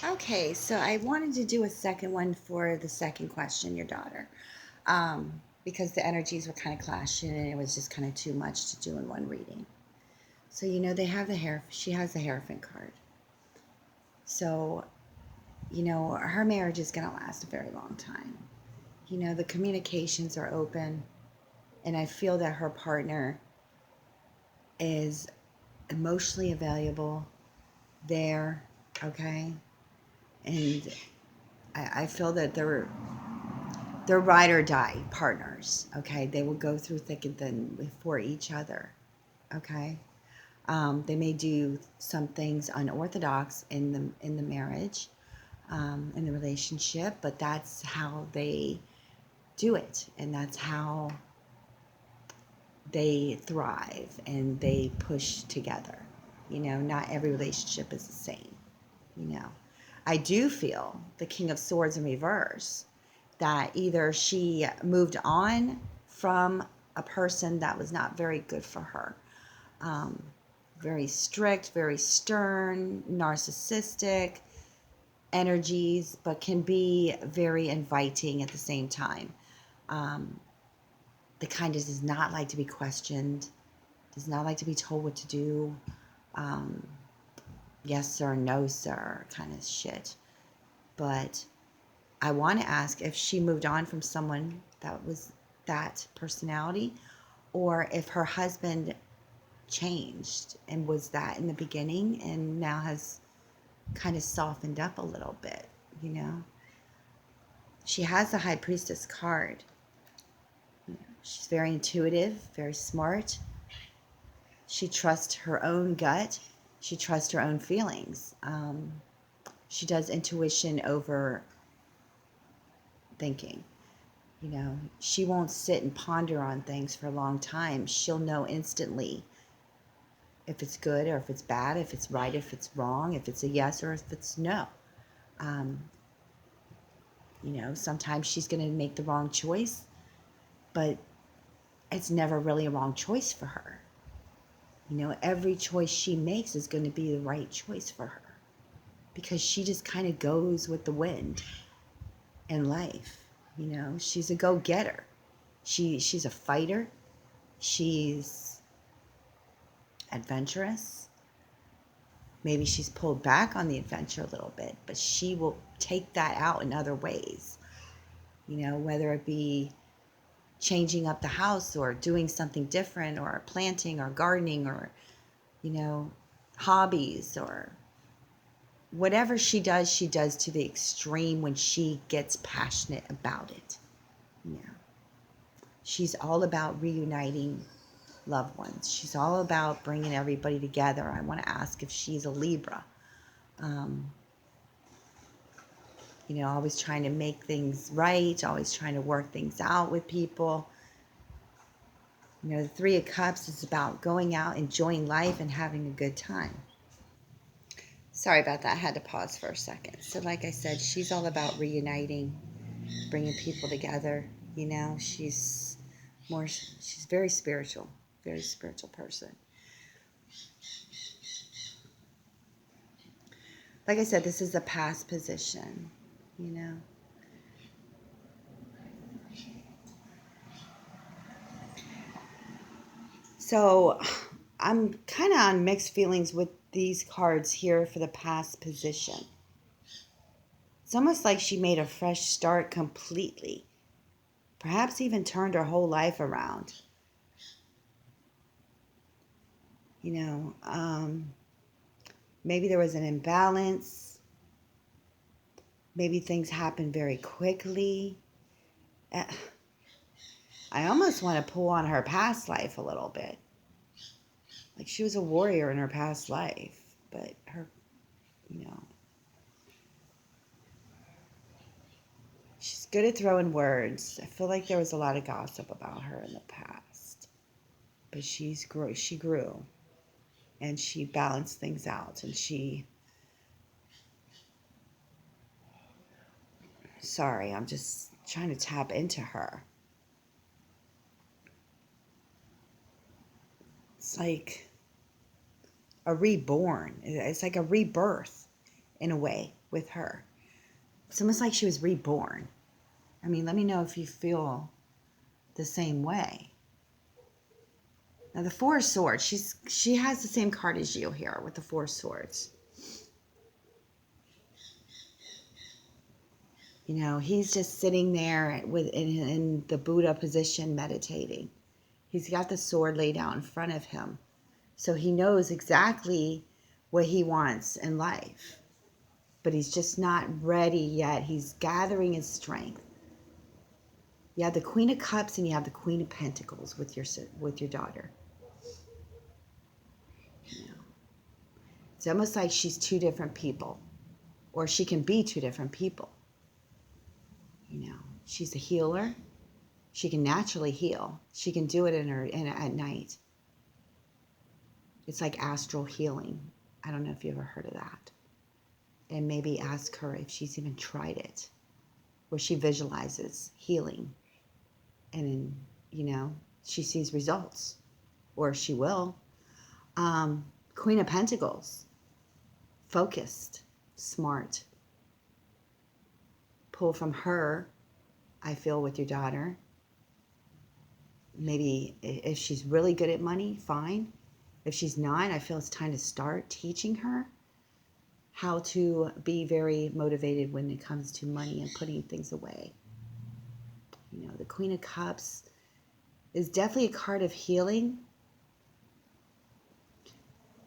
Okay, so I wanted to do a second one for the second question, your daughter, because the energies were kind of clashing and it was just kind of too much to do in one reading. So, they have she has the Hierophant card. So, her marriage is going to last a very long time. The communications are open, and I feel that her partner is emotionally available there, okay? And I feel that they're ride or die partners, okay? They will go through thick and thin for each other, okay? They may do some things unorthodox in the marriage, in the relationship, but that's how they do it, and that's how they thrive and they push together. Not every relationship is the same. You know, I do feel the King of Swords in reverse, that either she moved on from a person that was not very good for her. Um, Very strict, very stern, narcissistic energies, but can be very inviting at the same time. Um, the kind that does not like to be questioned, does not like to be told what to do. Um, yes, sir, no, sir, kind of shit. But I want to ask if she moved on from someone that was that personality, or if her husband changed and was that in the beginning and now has kind of softened up a little bit, you know? She has the High Priestess card. She's very intuitive, very smart. She trusts her own gut. She trusts her own feelings. She does intuition over thinking. She won't sit and ponder on things for a long time. She'll know instantly if it's good or if it's bad, if it's right, if it's wrong, if it's a yes or if it's no. Um, sometimes she's going to make the wrong choice, but it's never really a wrong choice for her. Every choice she makes is going to be the right choice for her because she just kind of goes with the wind in life. She's a go-getter. She's a fighter. She's adventurous. Maybe she's pulled back on the adventure a little bit, but she will take that out in other ways. Whether it be changing up the house or doing something different or planting or gardening or, you know, hobbies or whatever she does to the extreme when she gets passionate about it. You know, she's all about reuniting loved ones. She's all about bringing everybody together. I want to ask if she's a Libra. Um, always trying to make things right, always trying to work things out with people. The Three of Cups is about going out, enjoying life, and having a good time. Sorry about that. I had to pause for a second. So, like I said, she's all about reuniting, bringing people together. She's very spiritual person. Like I said, this is a past position, you know. So, I'm kind of on mixed feelings with these cards here for the past position. It's almost like she made a fresh start completely, perhaps even turned her whole life around. You know, um, Maybe there was an imbalance. Maybe things happened very quickly. Uh, I almost want to pull on her past life a little bit. Like she was a warrior in her past life, but you know, she's good at throwing words. I feel like there was a lot of gossip about her in the past, but she grew, and she balanced things out, and sorry, I'm just trying to tap into her. It's like a reborn. It's like a rebirth. in a way with her. It's almost like she was reborn. I mean, let me know if you feel the same way. Now, the Four of Swords, she has the same card as you here with the Four of Swords. You know, he's just sitting there in the Buddha position meditating. He's got the sword laid out in front of him. So he knows exactly what he wants in life. But he's just not ready yet. He's gathering his strength. You have the Queen of Cups and you have the Queen of Pentacles with your daughter. You know, it's almost like she's two different people, or she can be two different people. You know, she's a healer. She can naturally heal. She can do it at night. It's like astral healing. I don't know if you ever heard of that. And maybe ask her if she's even tried it, where she visualizes healing. And, you know, she sees results, or she will. Queen of Pentacles, focused, smart. Pull from her, I feel, with your daughter. Maybe if she's really good at money, fine. If she's not, I feel it's time to start teaching her how to be very motivated when it comes to money and putting things away. You know, the Queen of Cups is definitely a card of healing,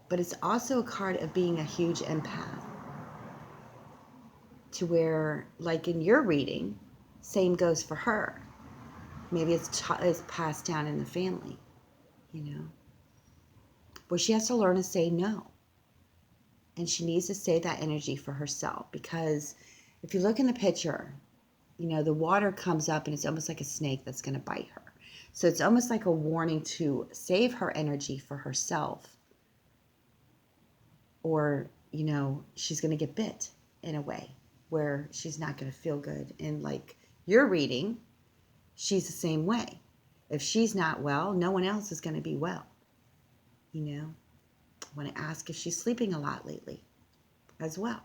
but it's also a card of being a huge empath. To where, like in your reading, same goes for her. Maybe it's passed down in the family, you know, where she has to learn to say no. And she needs to save that energy for herself, because if you look in the picture, you know, the water comes up and it's almost like a snake that's going to bite her. So it's almost like a warning to save her energy for herself, or, you know, she's going to get bit in a way where she's not going to feel good. And like your reading, she's the same way. If she's not well, no one else is going to be well. You know, I want to ask if she's sleeping a lot lately as well.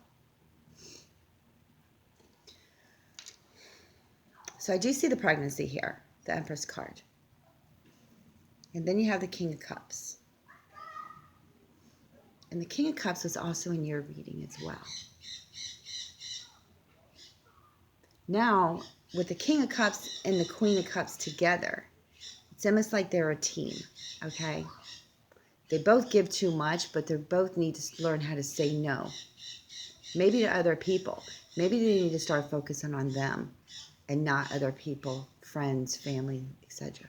So I do see the pregnancy here, the Empress card. And then you have the King of Cups. And the King of Cups was also in your reading as well. Now, with the King of Cups and the Queen of Cups together, it's almost like they're a team, okay? They both give too much, but they both need to learn how to say no. Maybe to other people. Maybe they need to start focusing on them and not other people, friends, family, etc.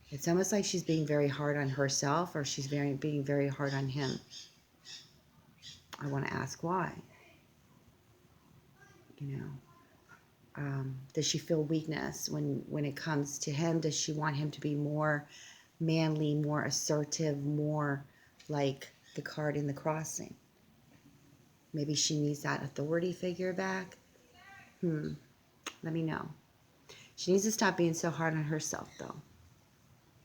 It's almost like she's being very hard on herself, or she's being very hard on him. I want to ask why. You know, does she feel weakness when it comes to him? Does she want him to be more manly, more assertive, more like the card in the crossing? Maybe she needs that authority figure back. Let me know. She needs to stop being so hard on herself, though.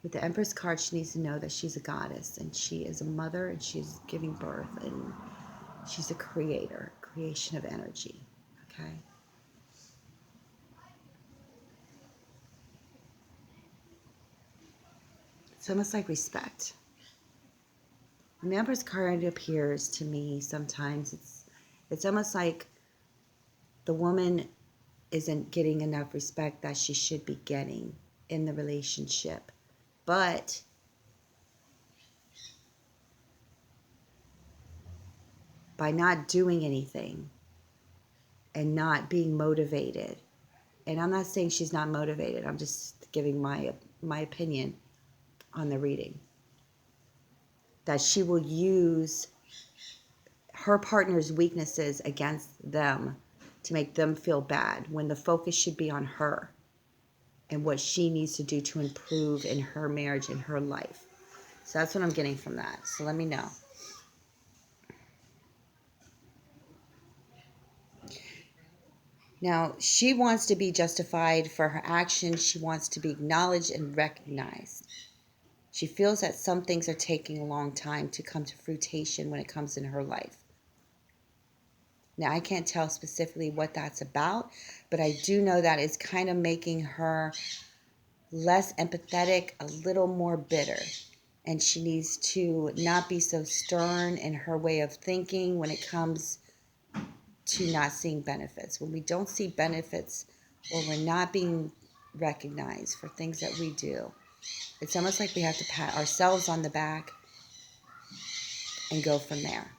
With the Empress card, she needs to know that she's a goddess, and she is a mother, and she's giving birth, and she's a creation of energy, okay? It's almost like respect. When the Empress card appears to me, sometimes it's almost like the woman isn't getting enough respect that she should be getting in the relationship. But by not doing anything and not being motivated, and I'm not saying she's not motivated, I'm just giving my opinion on the reading, that she will use her partner's weaknesses against them to make them feel bad, when the focus should be on her and what she needs to do to improve in her marriage and her life. So that's what I'm getting from that. So let me know. Now, she wants to be justified for her actions. She wants to be acknowledged and recognized. She feels that some things are taking a long time to come to fruition when it comes in her life. Now, I can't tell specifically what that's about, but I do know that it's kind of making her less empathetic, a little more bitter. And she needs to not be so stern in her way of thinking when it comes to not seeing benefits. When we don't see benefits or we're not being recognized for things that we do, it's almost like we have to pat ourselves on the back and go from there,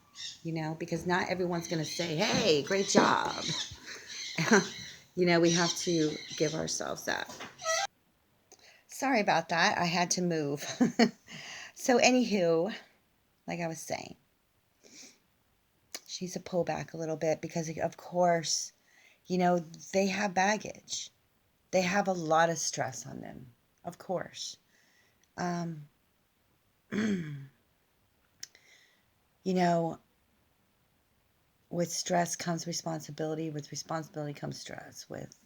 because not everyone's going to say, hey, great job. We have to give ourselves that. Sorry about that. I had to move. So, anywho, like I was saying, she needs to pull back a little bit because, of course, they have baggage. They have a lot of stress on them, of course. You know, with stress comes responsibility. With responsibility comes stress. With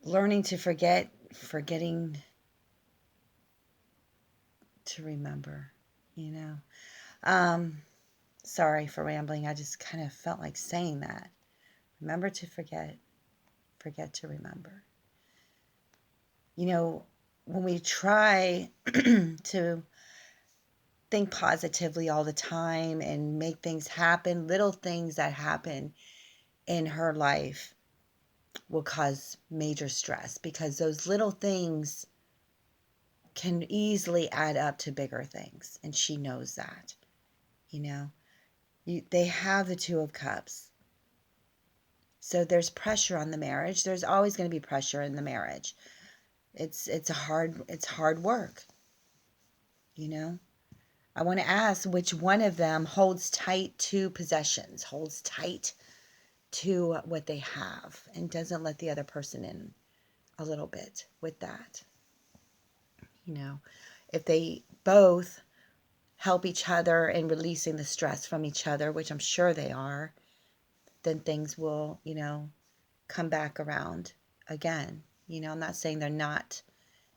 learning to forget, forgetting to remember, Sorry for rambling. I just kind of felt like saying that. Remember to forget, forget to remember. When we try to think positively all the time and make things happen, little things that happen in her life will cause major stress because those little things can easily add up to bigger things. And she knows that, they have the Two of Cups. So there's pressure on the marriage. There's always going to be pressure in the marriage. It's hard work. I want to ask which one of them holds tight to possessions, holds tight to what they have, and doesn't let the other person in a little bit with that. If they both help each other in releasing the stress from each other, which I'm sure they are, then things will, come back around again. I'm not saying they're not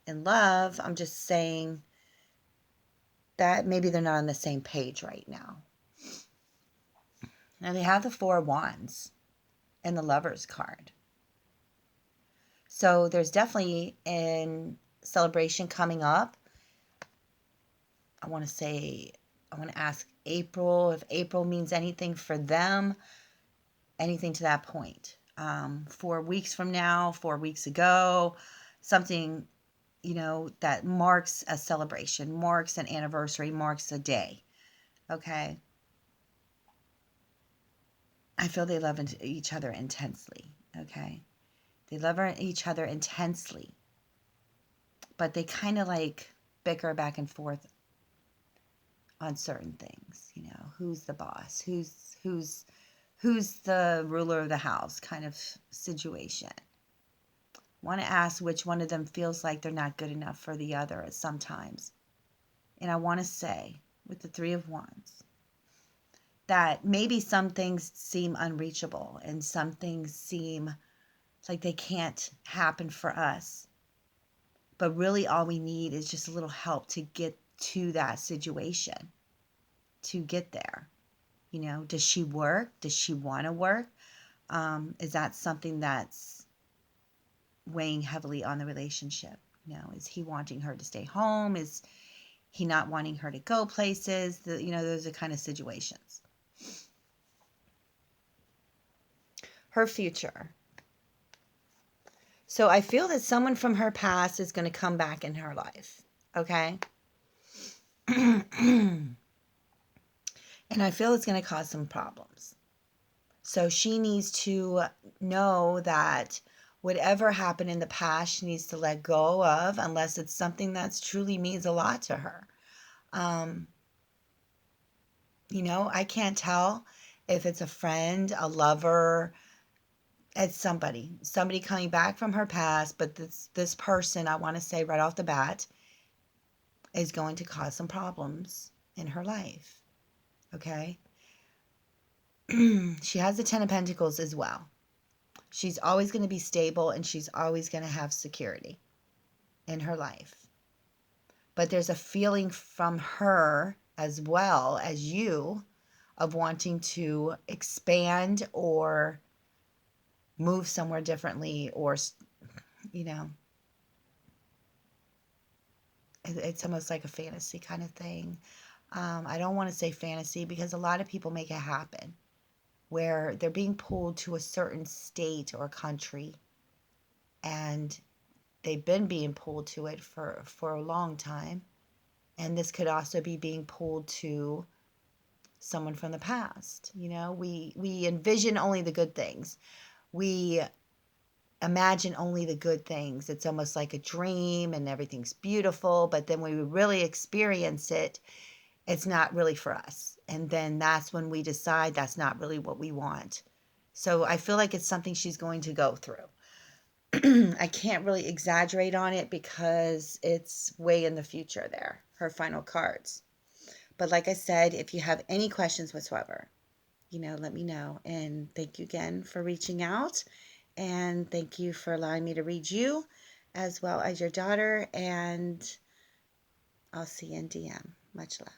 in love. I'm just saying that maybe they're not on the same page right now. Now they have the Four of Wands and the Lover's card. So there's definitely a celebration coming up. I want to ask April if April means anything for them, anything to that point. 4 weeks from now, 4 weeks ago, something, that marks a celebration, marks an anniversary, marks a day. Okay. I feel they love each other intensely. Okay. They love each other intensely, but they kind of like bicker back and forth on certain things. Who's the boss? Who's the ruler of the house kind of situation. Want to ask which one of them feels like they're not good enough for the other at sometimes. And I want to say with the Three of Wands that maybe some things seem unreachable and some things seem like they can't happen for us. But really all we need is just a little help to get to that situation, to get there. Does she work? Does she want to work? Is that something that's weighing heavily on the relationship? Is he wanting her to stay home? Is he not wanting her to go places? Those are kind of situations. Her future. So I feel that someone from her past is going to come back in her life. Okay? And I feel it's going to cause some problems. So she needs to know that whatever happened in the past, she needs to let go of, unless it's something that truly means a lot to her. I can't tell if it's a friend, a lover, it's somebody coming back from her past, but this person, I want to say right off the bat, is going to cause some problems in her life. Okay? She has the Ten of Pentacles as well. She's always going to be stable and she's always going to have security in her life. But there's a feeling from her as well as you of wanting to expand or move somewhere differently, or, you know, it's almost like a fantasy kind of thing. I don't want to say fantasy because a lot of people make it happen where they're being pulled to a certain state or country, and they've been being pulled to it for a long time. And this could also be being pulled to someone from the past. You know, we envision only the good things. We imagine only the good things. It's almost like a dream and everything's beautiful, but then when we really experience it, it's not really for us. And then that's when we decide that's not really what we want. So I feel like it's something she's going to go through. I can't really exaggerate on it because it's way in the future there, her final cards. But like I said, if you have any questions whatsoever, let me know. And thank you again for reaching out. And thank you for allowing me to read you as well as your daughter. And I'll see you in DM. Much love.